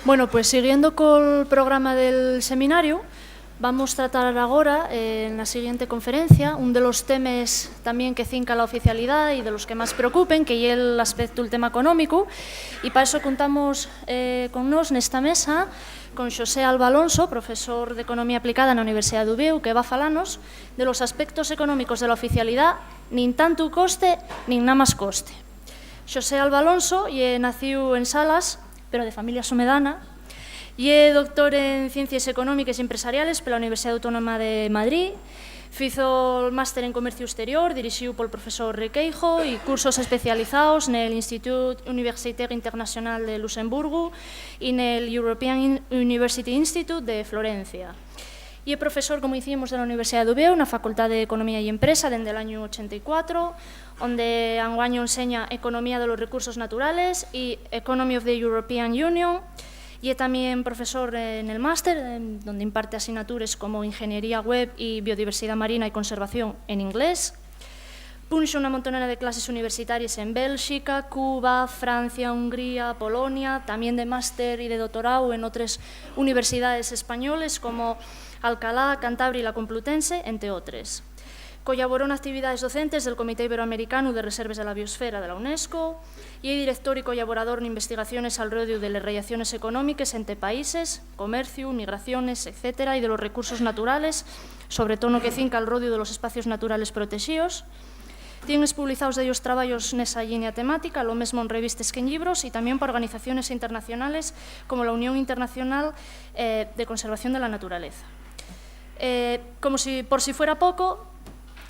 Bueno, pues siguiendo col programa del seminario, vamos tratar agora, na seguinte conferencia, un de los temes tamén que cinca la oficialidade e de los que máis preocupen, que é el aspecto del tema económico, e para iso contamos con nós nesta mesa con Xosé Alba Alonso, profesor de Economía Aplicada na Universidade de Oviedo, que va a falarnos de los aspectos económicos de la oficialidade, nin tanto coste, nin nada máis coste. Xosé Alba Alonso naciu en Salas, pero de familia somedana, e é doctor en Ciencias Económicas e Empresariales pola Universidade Autónoma de Madrid, fizo o máster en Comercio Exterior, dirixiu polo profesor Requeijo, e cursos especializados nel Institut Universitaire Internacional de Luxemburgo e nel European University Institute de Florencia. E é profesor, como dicíamos, da Universidade de Oviedo, na Facultade de Economía e Empresa, dende o año 84, onde anguaño enseña Economía de los Recursos Naturales e Economy of the European Union, e é tamén profesor en el máster, onde imparte asignaturas como Ingeniería Web e Biodiversidade Marina e Conservación en inglés. Punxo unha montonera de clases universitarias en Bélxica, Cuba, Francia, Hungría, Polonia, tamén de máster e de doctorado en outras universidades españoles como Alcalá, Cantabria e la Complutense, entre outras. Colaborou en actividades docentes del Comité Iberoamericano de Reservas de la Biosfera de la UNESCO e é director e colaborador en investigaciones alrededor de las relaciones económicas entre países, comercio, migraciones, etc., e de los recursos naturales, sobre todo no que cinca al rodio de los espacios naturales protegidos. Tienes publicados de ellos traballos nesa línea temática, lo mesmo en revistas que en libros, e tamén por organizaciones internacionales como la Unión Internacional de Conservación de la Naturaleza. Como si por si fuera poco,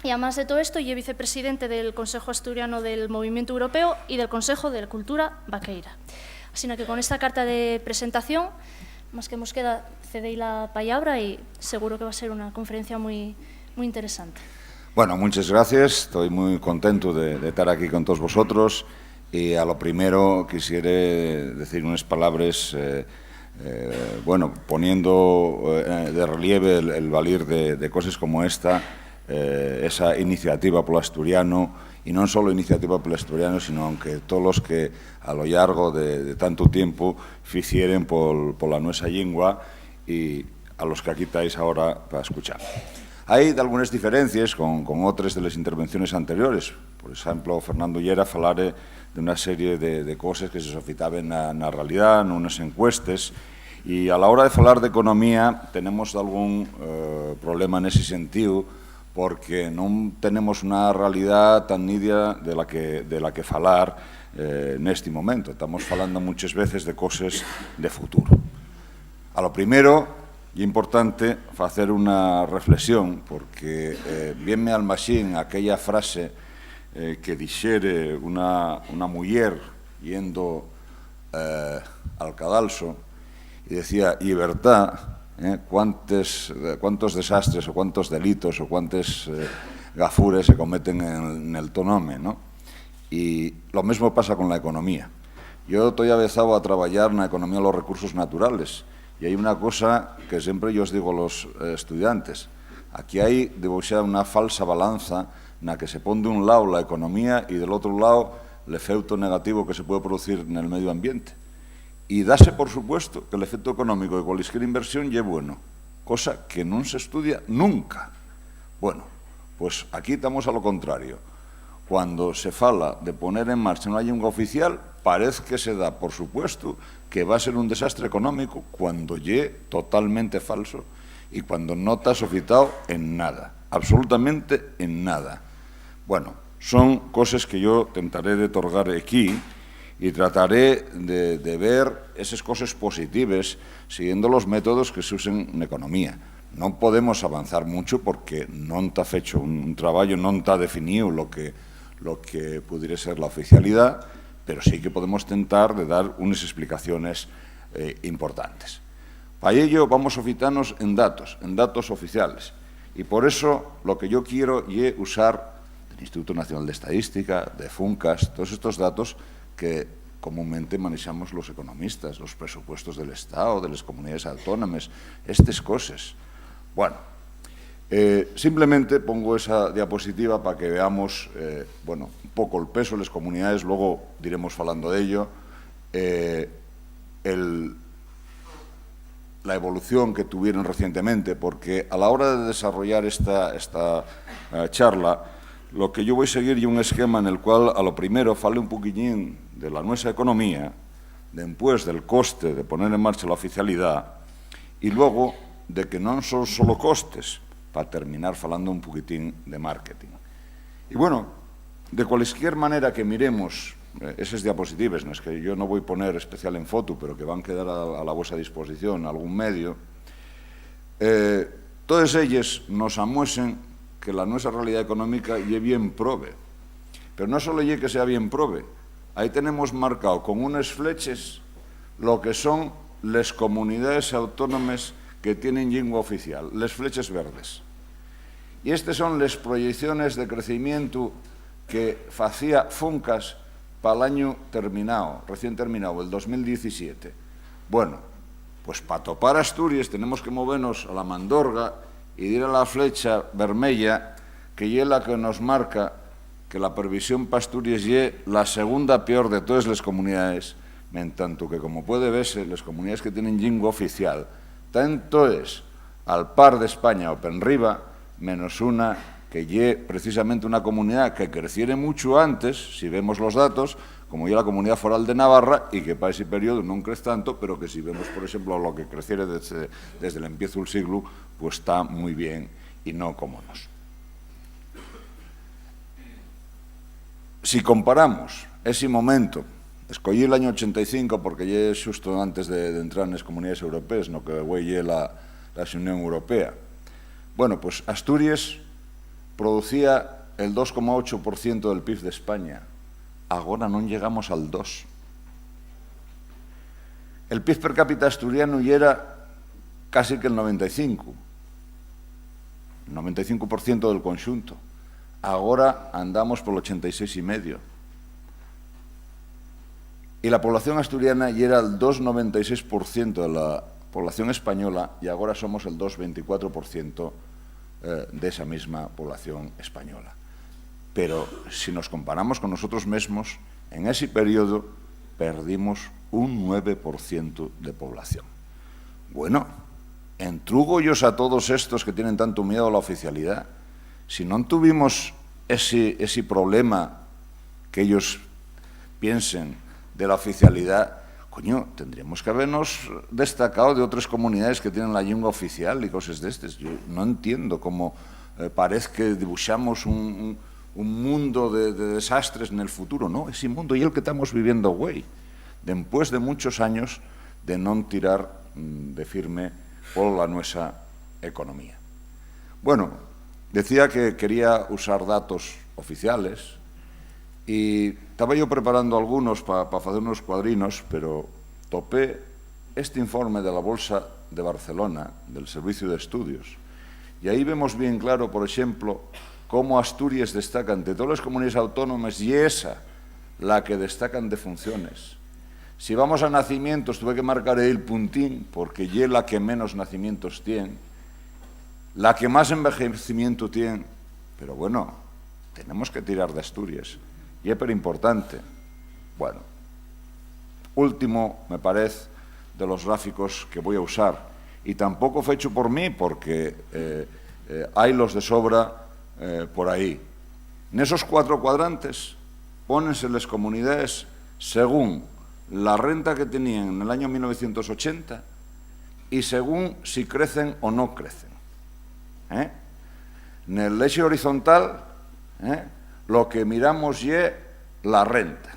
y además de todo esto, y es vicepresidente del Consejo Asturiano del Movimiento Europeo y del Consejo de la Cultura Vaqueira. Así que con esta carta de presentación, más que nos queda, cedéis la palabra y seguro que va a ser una conferencia muy interesante. Bueno, muchas gracias. Estoy muy contento de estar aquí con todos vosotros. Y a lo primero quisiera decir unas palabras, poniendo de relieve el valer de cosas como esta, esa iniciativa polo asturiano, e non só iniciativa polo asturiano, sino aunque todos os que a lo largo de tanto tiempo ficieren pola nuestra lingua e a los que aquí estáis ahora para escuchar. Hai algunas diferencias con outras de las intervenciones anteriores. Por exemplo, Fernando Llera falare de unha serie de cosas que se sofitaban na realidad, nunas encuestas, e a la hora de falar de economía tenemos algún problema nese sentido, porque non tenemos unha realidad tan nítida de la que falar neste momento. Estamos falando muchas veces de cosas de futuro. A lo primero, é importante facer unha reflexión, porque vienme al maxín aquella frase que dixere unha muller yendo al cadalso e decía, y verdad, cuántos desastres o cuántos delitos o cuántas gafures se cometen en el tonome, ¿no? Y lo mismo pasa con la economía. Yo estoy avezado a trabajar en la economía de los recursos naturales y hay una cosa que siempre yo os digo a los estudiantes. Aquí hay, debo ser, una falsa balanza en la que se pone de un lado la economía y del otro lado el efecto negativo que se puede producir en el medio ambiente. Y dase por supuesto que el efecto económico de cualquier inversión es bueno, cosa que no se estudia nunca. Bueno, pues aquí estamos a lo contrario. Cuando se fala de poner en marcha una lengua oficial, parece que se da por supuesto que va a ser un desastre económico, cuando es totalmente falso y cuando no está sofitado en nada, absolutamente en nada. Bueno, son cosas que yo tentaré de otorgar aquí, y trataré de ver esas cosas positivas siguiendo los métodos que se usan en economía. No podemos avanzar mucho porque no está hecho un trabajo, no está definido lo que pudiera ser la oficialidad, pero sí que podemos tentar de dar unas explicaciones importantes. Para ello vamos a fijarnos en datos oficiales. Y por eso lo que yo quiero es usar del Instituto Nacional de Estadística, de FUNCAS, todos estos datos que comúnmente manejamos los economistas, los presupuestos del Estado, de las comunidades autónomas, estas cosas. Bueno, simplemente pongo esa diapositiva para que veamos un poco el peso de las comunidades, luego diremos hablando de ello, la evolución que tuvieron recientemente, porque a la hora de desarrollar esta charla, lo que yo voy a seguir es un esquema en el cual, a lo primero, fale un poquillín de la nuestra economía, después del coste de poner en marcha la oficialidad, y luego de que non son solo costes, para terminar falando un poquitín de marketing. Y bueno, de cualquier manera que miremos esas diapositivas, no es que yo no voy a poner especial en foto, pero que van a quedar a la vuestra disposición algún medio, todas ellas nos amuesen que la nuestra realidad económica es bien prove. Pero no solo es que sea bien prove, ahí tenemos marcado con unas flechas lo que son las comunidades autónomas que tienen lengua oficial, las flechas verdes. Y estas son las proyecciones de crecimiento que hacía Funcas para el año terminado, recién terminado, el 2017. Bueno, pues para topar Asturias tenemos que movernos a la mandorga y ir a la flecha vermella, que es la que nos marca que la previsión para Asturias es la segunda peor de todas las comunidades, en tanto que, como puede verse, las comunidades que tienen lengua oficial, tanto es al par de España o penriba, menos una que lle precisamente una comunidad que creciere mucho antes, si vemos los datos, como ya la Comunidad Foral de Navarra, y que para ese periodo no crece tanto, pero que si vemos, por ejemplo, lo que creciere desde el empiezo del siglo, pues está muy bien y no como nos. Si comparamos ese momento, escogí el año 85 porque ya es justo antes de entrar en las comunidades europeas, no que güey la Unión Europea. Bueno, pues Asturias producía el 2,8% del PIB de España. Ahora no llegamos al 2%. El PIB per cápita asturiano ya era casi que el 95%. El 95% del conjunto. Ahora andamos por el 86,5%. Y la población asturiana ya era el 2,96% de la población española y ahora somos el 2,24% de esa misma población española. Pero si nos comparamos con nosotros mismos, en ese periodo perdimos un 9% de población. Bueno, entrúgollos a todos estos que tienen tanto miedo a la oficialidad. Si no tuvimos ese problema que ellos piensen de la oficialidad, coño, tendríamos que habernos destacado de otras comunidades que tienen la lengua oficial y cosas de estas. Yo no entiendo cómo parece que dibujamos un mundo de desastres en el futuro. No, ese mundo y el que estamos viviendo, güey, después de muchos años de no tirar de firme por la nuestra economía. Bueno, decía que quería usar datos oficiales y estaba yo preparando algunos para hacer unos cuadrinos, pero topé este informe de la Bolsa de Barcelona, del Servicio de Estudios, y ahí vemos bien claro, por ejemplo, cómo Asturias destaca entre todas las comunidades autónomas y esa la que destacan de funciones. Si vamos a nacimientos, tuve que marcar el puntín, porque es la que menos nacimientos tiene, la que más envejecimiento tiene, pero bueno, tenemos que tirar de Asturias. Y es pero importante. Bueno, último, me parece, de los gráficos que voy a usar. Y tampoco fue hecho por mí, porque hay los de sobra por ahí. En esos 4 cuadrantes, pónense las comunidades según la renta que tenían en el año 1980 y según si crecen o no crecen. En el eje horizontal, lo que miramos es la renta.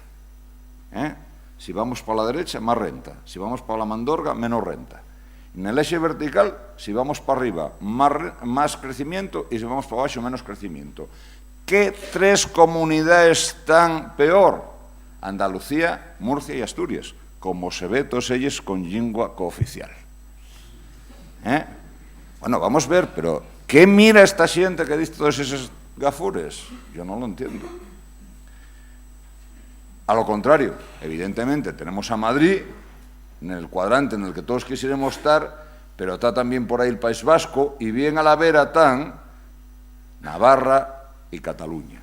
Si vamos para la derecha, más renta. Si vamos para la mandorga, menos renta. En el eje vertical, si vamos para arriba, más crecimiento, y si vamos para abajo, menos crecimiento. ¿Qué 3 comunidades están peor? Andalucía, Murcia y Asturias, como se ve todos ellos con lengua cooficial. Bueno, vamos a ver, pero ¿qué mira esta gente que dice todos esos gafures? Yo no lo entiendo. A lo contrario, evidentemente tenemos a Madrid en el cuadrante en el que todos quisiéramos estar, pero está también por ahí el País Vasco y bien a la vera están Navarra y Cataluña.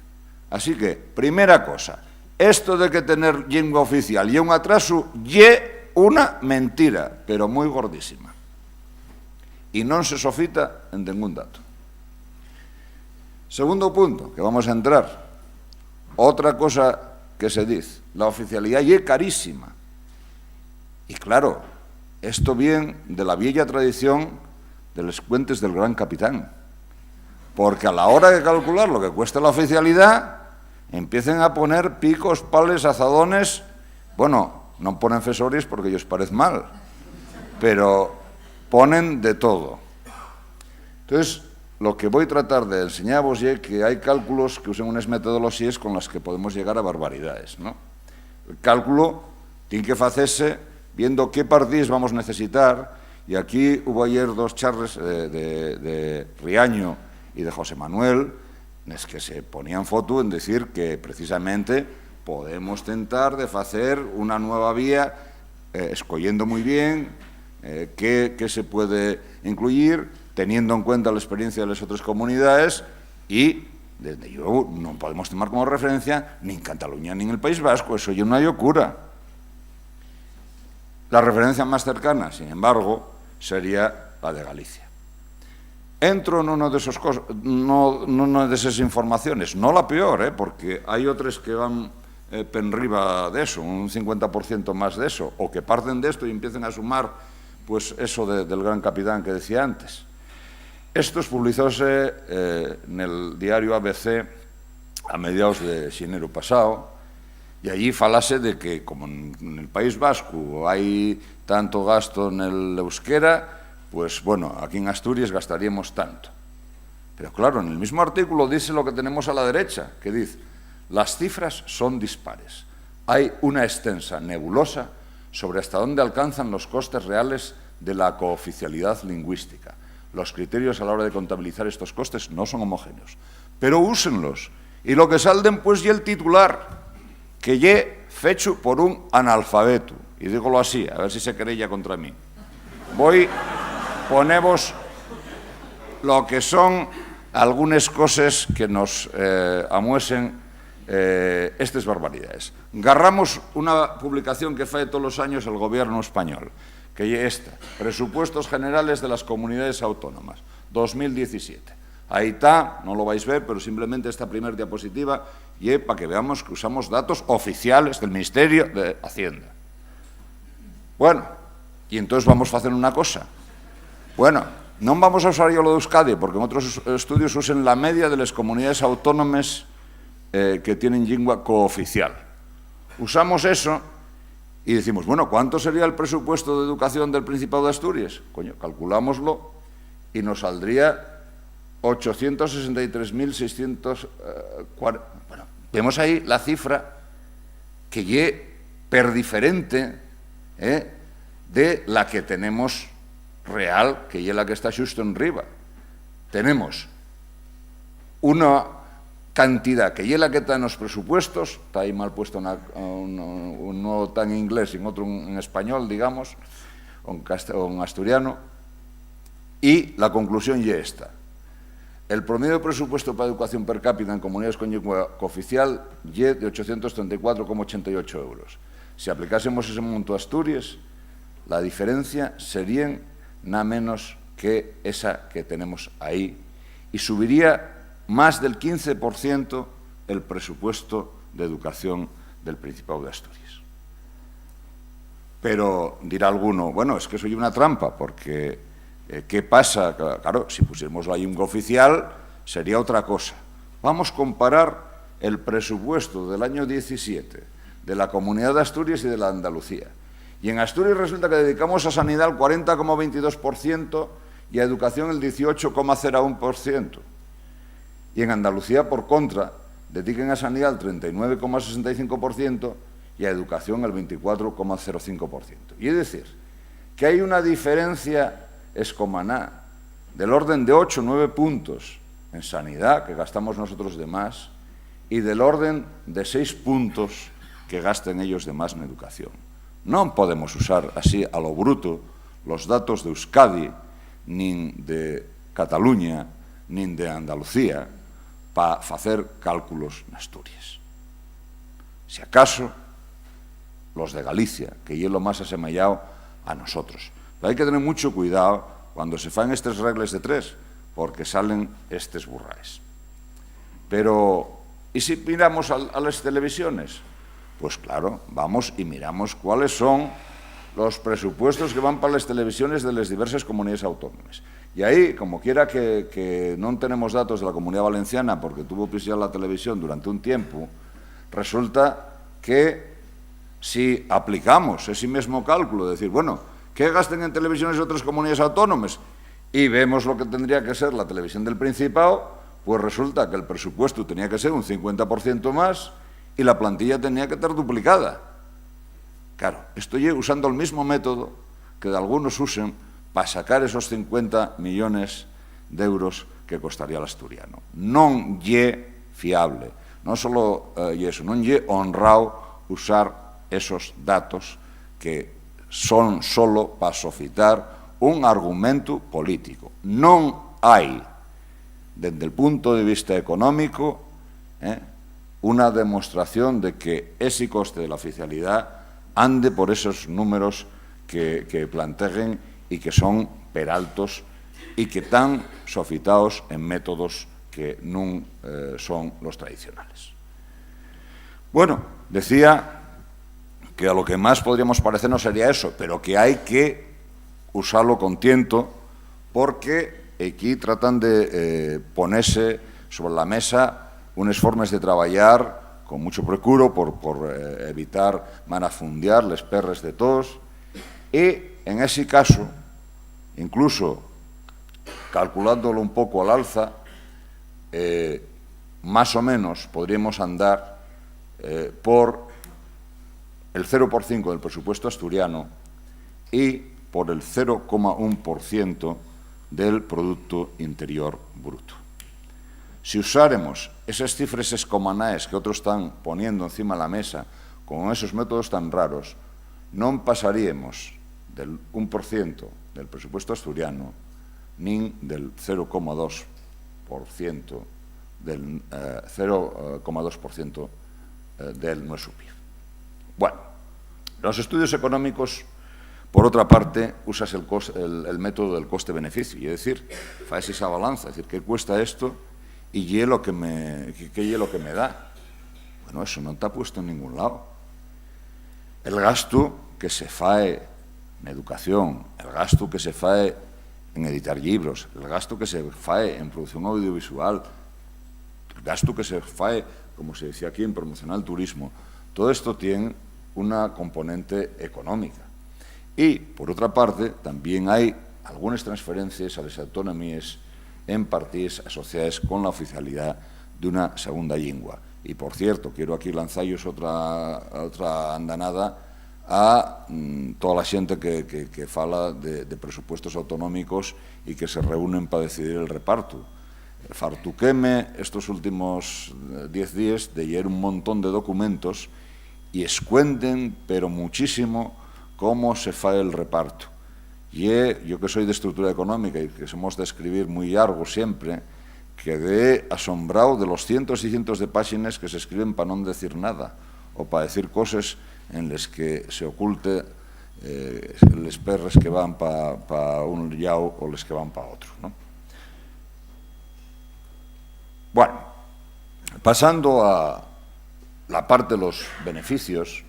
Así que, primera cosa, esto de que tener lengua oficial y un atraso, y una mentira, pero muy gordísima. e non se sofita en ningún dato. Segundo punto, que vamos a entrar. Otra cosa que se dice, la oficialidad es carísima. Y claro, esto viene de la vieja tradición de los cuentes del gran capitán. Porque a la hora de calcular lo que cuesta la oficialidad, empiecen a poner picos, pales, azadones. Bueno, no ponen fesores porque ellos parece mal, pero ponen de todo. Entonces, lo que voy a tratar de enseñaros es que hay cálculos que usan unas metodologías con las que podemos llegar a barbaridades, ¿no? El cálculo tiene que hacerse viendo qué partidas vamos a necesitar, y aquí hubo ayer dos charlas de Riaño y de José Manuel, en las que se ponían foto en decir que precisamente podemos tentar de hacer una nueva vía, escogiendo muy bien qué se puede incluir, teniendo en cuenta la experiencia de las otras comunidades, y desde yo no podemos tomar como referencia ni en Cataluña ni en el País Vasco, eso ya no hay locura. La referencia más cercana, sin embargo, sería la de Galicia. Entro en una de esas informaciones, no la peor, porque hay otras que van penriba de eso, un 50% más de eso, o que parten de esto y empiecen a sumar pues eso del gran capitán que decía antes. Esto publicóse en el diario ABC a mediados de xenero pasado, y allí falase de que, como en el País Vasco hay tanto gasto en el euskera, pues bueno, aquí en Asturias gastaríamos tanto. Pero claro, en el mismo artículo dice lo que tenemos a la derecha, que dice, las cifras son dispares. Hay una extensa nebulosa sobre hasta dónde alcanzan los costes reales de la cooficialidad lingüística. Los criterios a la hora de contabilizar estos costes no son homogéneos, pero úsenlos. Y lo que salden, pues, y el titular, que ye fecho por un analfabeto. Y dígolo así, a ver si se querella contra mí. Voy a poneros lo que son algunas cosas que nos amuesen estas barbaridades. Garramos una publicación que fae todos los años el gobierno español, que es esta, Presupuestos Generales de las Comunidades Autónomas, 2017. Ahí está, no lo vais a ver, pero simplemente esta primera diapositiva y para que veamos que usamos datos oficiales del Ministerio de Hacienda. Bueno, y entonces vamos a hacer una cosa. Bueno, no vamos a usar yo lo de Euskadi, porque en otros estudios usen la media de las comunidades autónomas que tienen lengua cooficial. Usamos eso y decimos, bueno, ¿cuánto sería el presupuesto de educación del Principado de Asturias? Coño, calculámoslo y nos saldría 863.640. Bueno, vemos ahí la cifra que ye per diferente de la que tenemos real, que ye la que está justo en riba. Tenemos una cantidad que ye la que está en los presupuestos, está ahí mal puesto uno está en inglés y otro en español, digamos, o en asturiano, y la conclusión ye esta. El promedio de presupuesto para educación per cápita en comunidades con lengua cooficial ye de 834,88 euros. Si aplicásemos ese monto a Asturias, la diferencia serían nada menos que esa que tenemos ahí, y subiría más del 15% el presupuesto de educación del Principado de Asturias. Pero dirá alguno, bueno, es que eso es una trampa, porque ¿qué pasa? Claro, si pusiéramos la lengua oficial sería otra cosa. Vamos a comparar el presupuesto del año 17 de la Comunidad de Asturias y de la Andalucía. Y en Asturias resulta que dedicamos a sanidad el 40,22% y a educación el 18,01%. Y en Andalucía, por contra, dediquen a sanidad el 39,65% y a educación el 24,05%. Y es decir, que hay una diferencia escomaná del orden de 8 o 9 puntos en sanidad, que gastamos nosotros de más, y del orden de 6 puntos que gasten ellos de más en educación. No podemos usar así a lo bruto los datos de Euskadi, ni de Cataluña, ni de Andalucía, para hacer cálculos en Asturias. Si acaso, los de Galicia, que es lo más asemejado a nosotros. Pero hay que tener mucho cuidado, cuando se fan estas reglas de tres, porque salen estes burraes. Pero, ¿y si miramos a las televisiones? Pues claro, vamos y miramos cuáles son los presupuestos que van para las televisiones de las diversas comunidades autónomas. Y ahí, como quiera que no tenemos datos de la Comunidad Valenciana, porque tuvo prisión la televisión durante un tiempo, resulta que si aplicamos ese mismo cálculo, de decir, bueno, ¿qué gasten en televisiones otras comunidades autónomas? Y vemos lo que tendría que ser la televisión del Principado, pues resulta que el presupuesto tenía que ser un 50% más y la plantilla tenía que estar duplicada. Claro, estoy usando el mismo método que de algunos usen para sacar esos 50 millones de euros que costaría el asturiano. Non lle fiable, non solo eso, non lle honrado usar esos datos que son solo para sofitar un argumento político. Non hai, desde el punto de vista económico, una demostración de que ese coste de la oficialidad ande por esos números que planteen y que son peraltos y que están sofitados en métodos que non son los tradicionales. Bueno, decía que a lo que más podríamos parecernos sería eso, pero que hay que usarlo con tiento porque aquí tratan de ponerse sobre la mesa unas formas de traballar con mucho procuro por evitar manafundiar les perres de todos y en ese caso, incluso calculándolo un poco al alza, más o menos podríamos andar por el 0,5% del presupuesto asturiano y por el 0,1% del Producto Interior Bruto. Si usáramos esas cifras escomanais que otros están poniendo encima de la mesa con esos métodos tan raros, non pasaríamos del 1% del presupuesto asturiano nin del 0,2% del 0,2% del nuestro PIB. Bueno, los estudios económicos, por otra parte, usas el método del coste-beneficio, es decir, faes esa balanza, es decir, ¿qué cuesta esto y qué es lo que me da? Bueno, eso no está puesto en ningún lado. El gasto que se fae en educación, el gasto que se fae en editar libros, el gasto que se fae en producción audiovisual, el gasto que se fae, como se decía aquí, en promocionar el turismo, todo esto tiene una componente económica. Y, por otra parte, también hay algunas transferencias a las autonomías en partidas asociadas con la oficialidad de una segunda lengua. Y, por cierto, quiero aquí lanzarles otra andanada a toda la xente que fala de presupuestos autonómicos y que se reúnen para decidir el reparto. Fartuqueme estos últimos 10 días de leer un montón de documentos y escuenten, pero muchísimo, cómo se fae el reparto. Y yo que soy de estructura económica y que somos de escribir muy largo siempre, quedé asombrado de los cientos y cientos de páginas que se escriben para no decir nada o para decir cosas en las que se oculte les perres que van para un llau o les que van para otro, ¿no? Bueno, pasando a la parte de los beneficios,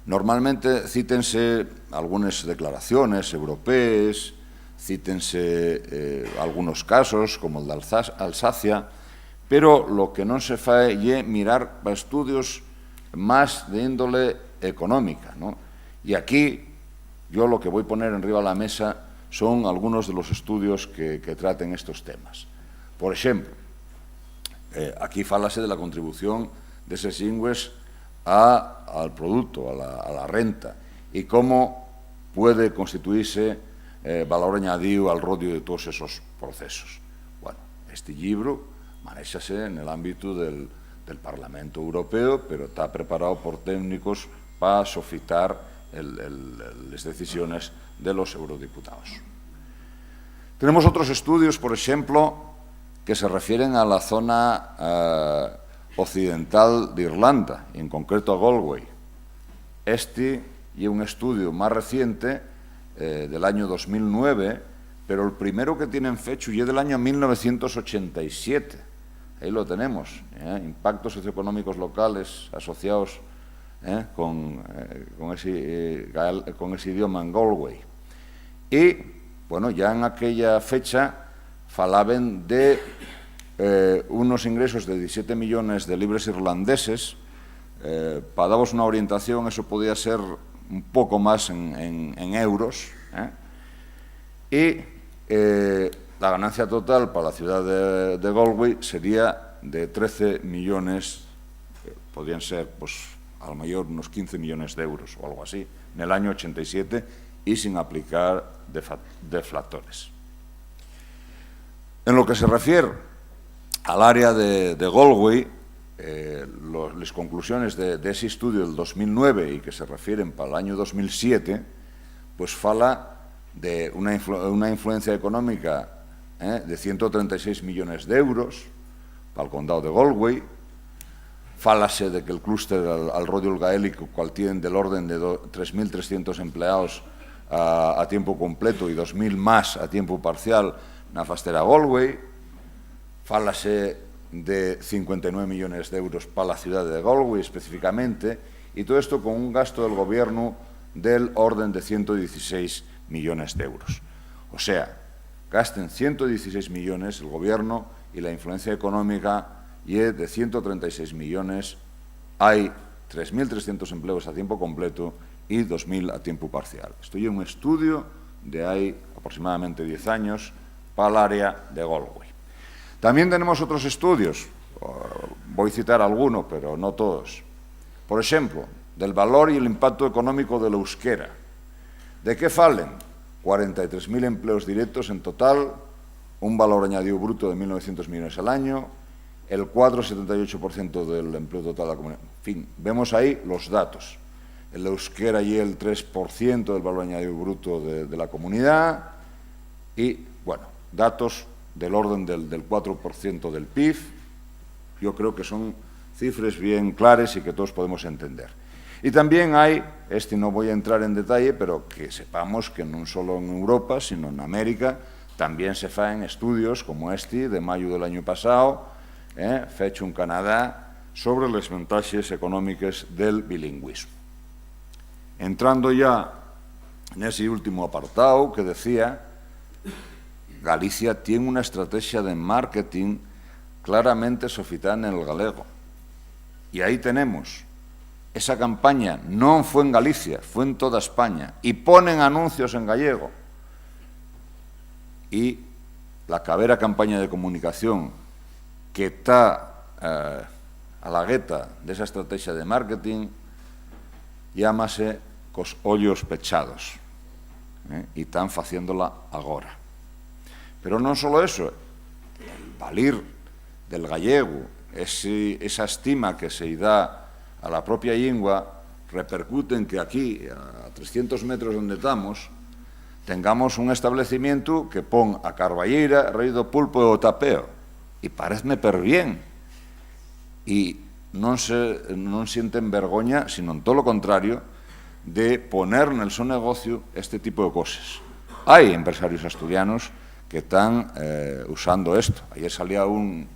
normalmente cítense algunas declaraciones europeas, cítense algunos casos, como el de Alsacia, pero lo que no se fae es mirar para estudios más de índole económica, ¿no? Y aquí yo lo que voy a poner arriba de la mesa son algunos de los estudios que traten estos temas. Por ejemplo, aquí fálase de la contribución de esos ingües al producto, a la renta, y cómo puede constituirse valor añadido al rodio de todos esos procesos. Bueno, este libro manéxase en el ámbito del Parlamento Europeo, pero está preparado por técnicos para sofitar las decisiones de los eurodiputados. Tenemos otros estudios, por ejemplo, que se refieren a la zona occidental de Irlanda, y en concreto a Galway. Este y un estudio más reciente, del año 2009, pero el primero que tienen fecho y es del año 1987. Ahí lo tenemos, impactos socioeconómicos locales asociados con ese idioma en Galway. Y, bueno, ya en aquella fecha falaban de unos ingresos de 17 millones de libres irlandeses. Para daros una orientación, eso podía ser un poco más en euros. Y la ganancia total para la ciudad de Galway sería de 13 millones, podrían ser, pues, a lo mejor unos 15 millones de euros o algo así, en el año 87 y sin aplicar deflatores. En lo que se refiere al área de Galway, las conclusiones de ese estudio del 2009 y que se refieren para el año 2007, pues fala de una influencia económica de 136 millones de euros para el condado de Galway. Fálase de que el clúster al Rodial Gaélico, cual tienen del orden de 3.300 empleados a tiempo completo y 2.000 más a tiempo parcial na fastera Galway. Fálase de 59 millones de euros para la ciudad de Galway específicamente, y todo esto con un gasto del gobierno del orden de 116 millones de euros. O sea, gasten 116 millones el gobierno y la influencia económica y de 136 millones. Hay 3.300 empleos a tiempo completo y 2.000 a tiempo parcial. Esto es un estudio de hay aproximadamente 10 años para el área de Galway. También tenemos otros estudios, voy a citar alguno, pero no todos. Por ejemplo, del valor y el impacto económico del euskera. ¿De qué falen? 43.000 empleos directos en total, un valor añadido bruto de 1.900 millones al año, el 4,78% del empleo total de la comunidad. En fin, vemos ahí los datos. El euskera y el 3% del valor añadido bruto de la comunidad y, bueno, datos del orden del 4% del PIB. Yo creo que son cifras bien claras y que todos podemos entender. Y también hay, no voy a entrar en detalle, pero que sepamos que no solo en Europa, sino en América, también se hacen estudios como de mayo del año pasado, fecho en Canadá, sobre las ventajas económicas del bilingüismo. Entrando ya en ese último apartado que decía, Galicia tiene una estrategia de marketing claramente sofitada en el galego. Y ahí tenemos, esa campaña no fue en Galicia, fue en toda España, y ponen anuncios en gallego. Y la cabera campaña de comunicación que está a la gueta de esa estrategia de marketing llámase cos ollos pechados, y están haciéndola agora. Pero non só eso, el valir del gallego, esa estima que se dá a la propia lingua, repercute en que aquí, a 300 metros donde estamos, tengamos un establecimiento que pon a carballeira, rei do pulpo e o tapeo. E pareceme per bien. E non sienten vergoña, sino en todo lo contrario, de poner en el seu negocio este tipo de cosas. Hai empresarios asturianos que están usando esto. Ayer salía en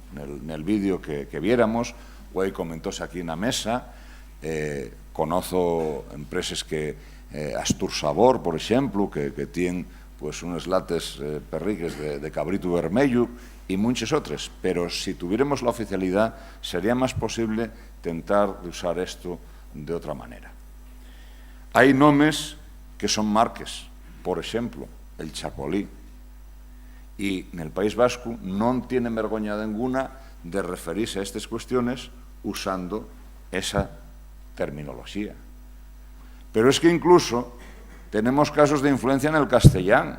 el vídeo que viéramos, hoy comentóse aquí en la mesa, conozco empresas que, Astur Sabor, por ejemplo, que tienen pues, unos lates perriques de cabrito vermello y muchas otras. Pero si tuviéramos la oficialidad, sería más posible tentar usar esto de otra manera. Hay nombres que son marques, por ejemplo, el Chacolí. Y en el País Vasco no tienen vergüenza ninguna de referirse a estas cuestiones usando esa terminología. Pero es que incluso tenemos casos de influencia en el castellano.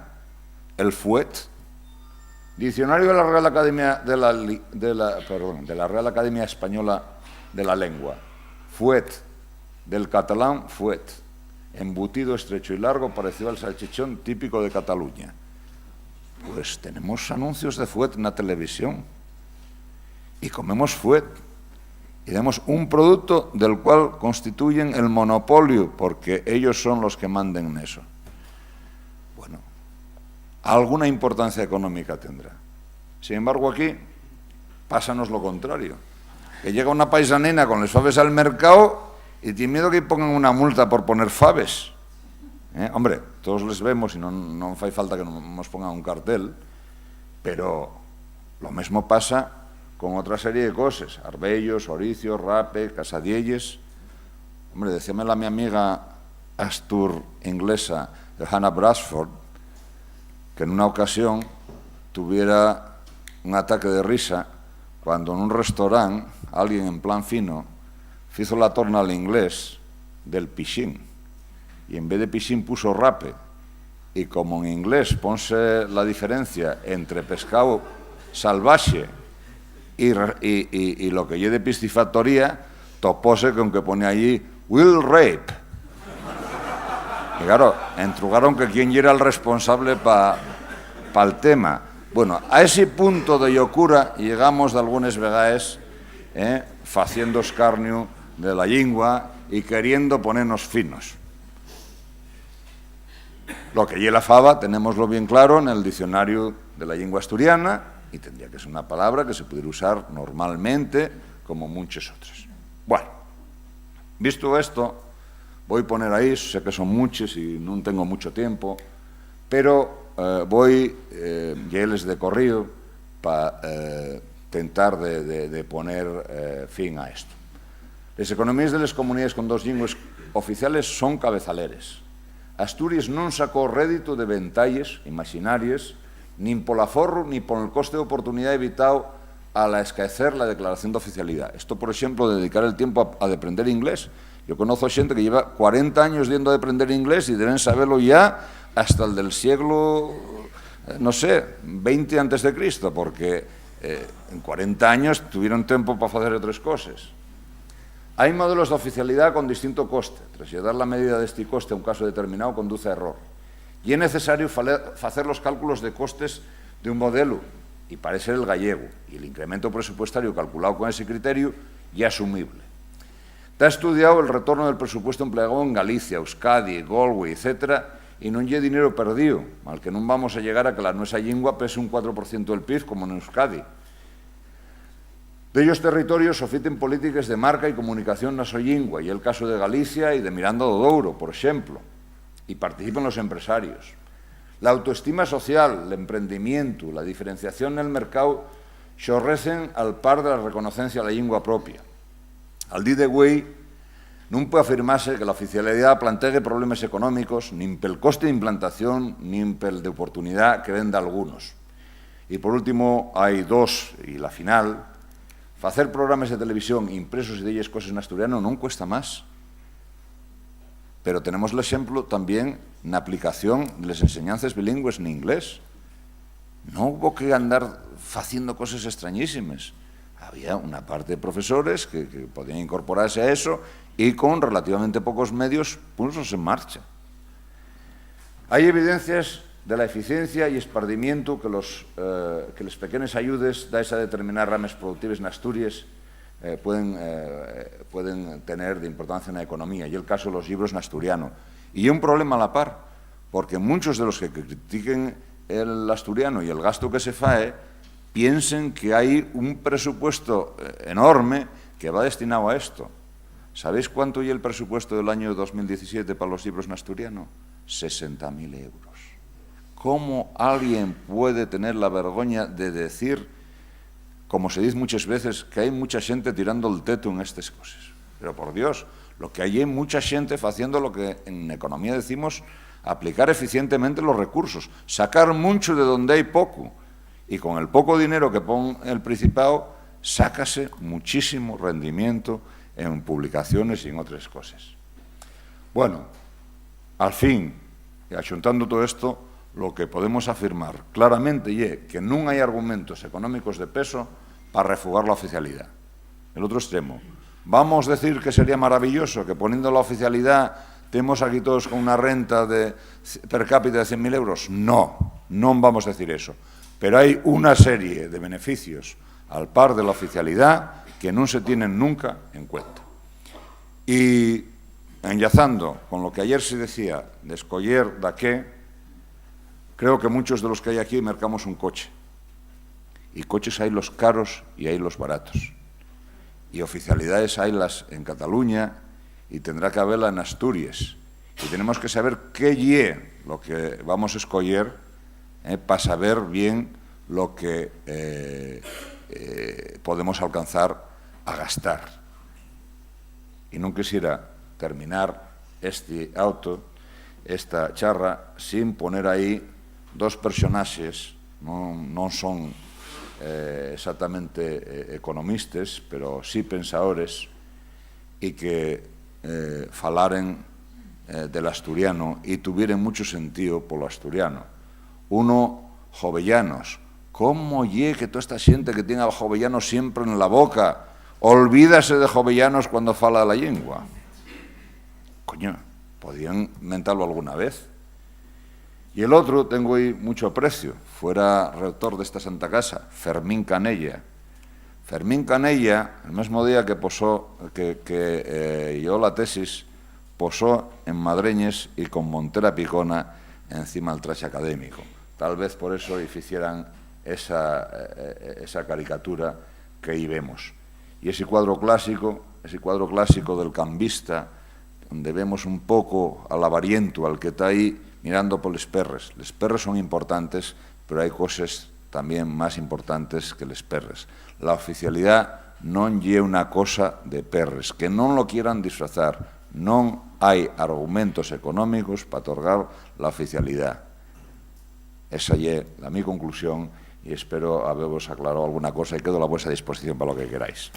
El fuet. Diccionario de la Real Academia de la Real Academia Española de la Lengua. Fuet. Del catalán fuet. Embutido estrecho y largo parecido al salchichón típico de Cataluña. Pues tenemos anuncios de fuet en la televisión y comemos fuet y tenemos un producto del cual constituyen el monopolio porque ellos son los que manden en eso. Bueno, alguna importancia económica tendrá. Sin embargo, aquí pásanos lo contrario, que llega una paisanina con les faves al mercado y tiene miedo que pongan una multa por poner faves. Hombre, todos les vemos y no fai falta que nos pongan un cartel, pero lo mismo pasa con otra serie de cosas, arbellos, oricios, rape, casadielles. Hombre, decíame la mi amiga astur inglesa, Hannah Brasford, que en una ocasión tuviera un ataque de risa cuando en un restaurante alguien en plan fino hizo la torna al inglés del piscín y en vez de piscín puso rape, y como en inglés ponse la diferencia entre pescado salvaje y lo que lle de piscifactoría, topóse con que pone allí will rape. Y claro, entrugaron que quién era el responsable para el tema. Bueno, a ese punto de locura llegamos de algunas vegaes faciendo escarnio de la lingua y queriendo ponernos finos. Lo que lle la fava, tenémoslo bien claro en el diccionario de la lengua asturiana, y tendría que ser una palabra que se pudiera usar normalmente como muchas otras. Bueno, visto esto, voy a poner ahí, sé que son muchos y no tengo mucho tiempo, pero voy lleles de corrido para tentar de poner fin a esto. Las economías de las comunidades con dos lenguas oficiales son cabezaleres. Asturias non sacó rédito de ventalles imaginarias nin pola aforro ni por el coste de oportunidad evitado al escaecer la declaración de oficialidad. Esto, por ejemplo, de dedicar el tiempo a aprender inglés. Yo conozco gente que lleva 40 años yendo a aprender inglés y deben saberlo ya hasta el del siglo, no sé, 20 antes de Cristo, porque en 40 años tuvieron tiempo para hacer otras cosas. Hay modelos de oficialidad con distinto coste. Trasladar la medida de este coste a un caso determinado conduce a error. Y es necesario hacer los cálculos de costes de un modelo, y parece el gallego, y el incremento presupuestario calculado con ese criterio ya asumible. Está estudiado el retorno del presupuesto empleado en Galicia, Euskadi, Galway, etc., y non lle dinero perdido, al que non vamos a llegar a que la nuestra lingua pese un 4% del PIB como en Euskadi. De ellos territorios sofiten políticas de marca y comunicación na súa lingua, y el caso de Galicia y de Miranda do Douro, por ejemplo, y participan los empresarios. La autoestima social, el emprendimiento, la diferenciación en el mercado xorrecen al par de la reconocencia de la lingua propia. Al día de hoy, non puede afirmarse que la oficialidad plantegue problemas económicos nin pel coste de implantación nin pel de oportunidad que ven de algunos. Y por último, hay dos, y la final, facer programas de televisión impresos y de ellas cosas en asturiano non cuesta más. Pero tenemos el ejemplo también en la aplicación de las enseñanzas bilingües en inglés. No hubo que andar haciendo cosas extrañísimas. Había una parte de profesores que podían incorporarse a eso y con relativamente pocos medios puestos en marcha. Hay evidencias de la eficiencia y espardimiento que las pequeñas ayudes da esa determinadas ramas productivas en Asturias pueden tener de importancia en la economía, y el caso de los libros en asturiano. Y un problema a la par, porque muchos de los que critiquen el asturiano y el gasto que se fae piensen que hay un presupuesto enorme que va destinado a esto. ¿Sabéis cuánto es el presupuesto del año 2017 para los libros en asturiano? 60.000 euros. ¿Cómo alguien puede tener la vergüenza de decir, como se dice muchas veces, que hay mucha gente tirando el teto en estas cosas? Pero por Dios, lo que hay es mucha gente haciendo lo que en economía decimos aplicar eficientemente los recursos, sacar mucho de donde hay poco, y con el poco dinero que pone el Principado, sácase muchísimo rendimiento en publicaciones y en otras cosas. Bueno, al fin, y achuntando todo esto, lo que podemos afirmar claramente es que no hay argumentos económicos de peso para refugar la oficialidad. El otro extremo. ¿Vamos a decir que sería maravilloso que poniendo la oficialidad tenemos aquí todos con una renta per cápita de 100.000 euros? No, no vamos a decir eso. Pero hay una serie de beneficios al par de la oficialidad que no se tienen nunca en cuenta. Y enlazando con lo que ayer se decía de escoller da qué, Creo que muchos de los que hay aquí mercamos un coche. Y coches hay los caros y hay los baratos. Y oficialidades hay las en Cataluña y tendrá que haberla en Asturias. Y tenemos que saber qué ye lo que vamos a escoger para saber bien lo que podemos alcanzar a gastar. Y no quisiera terminar esta charla, sin poner ahí dos personajes, non son exactamente economistas, pero sí pensadores, y que falaren del asturiano y tuvieran mucho sentido por lo asturiano. Uno, Jovellanos. ¿Cómo lle que toda esta xente que tiene a Jovellanos siempre en la boca olvídase de Jovellanos cuando fala la lengua? Coño, podían mentarlo alguna vez. Y el otro, tengo ahí mucho aprecio, fuera rector de esta Santa Casa, Fermín Canella. Fermín Canella, el mismo día que posó, que llevó la tesis, posó en Madreñes y con Montera Picona encima del traje académico. Tal vez por eso hicieran esa caricatura que ahí vemos. Y ese cuadro clásico del cambista, donde vemos un poco al avariento, al que está ahí mirando por les perres. Les perres son importantes, pero hay cosas también más importantes que les perres. La oficialidad non lle una cosa de perres, que non lo quieran disfrazar. Non hai argumentos económicos para otorgar la oficialidad. Esa é la mi conclusión y espero haberos aclarado alguna cosa y quedo a la vuestra disposición para lo que queráis.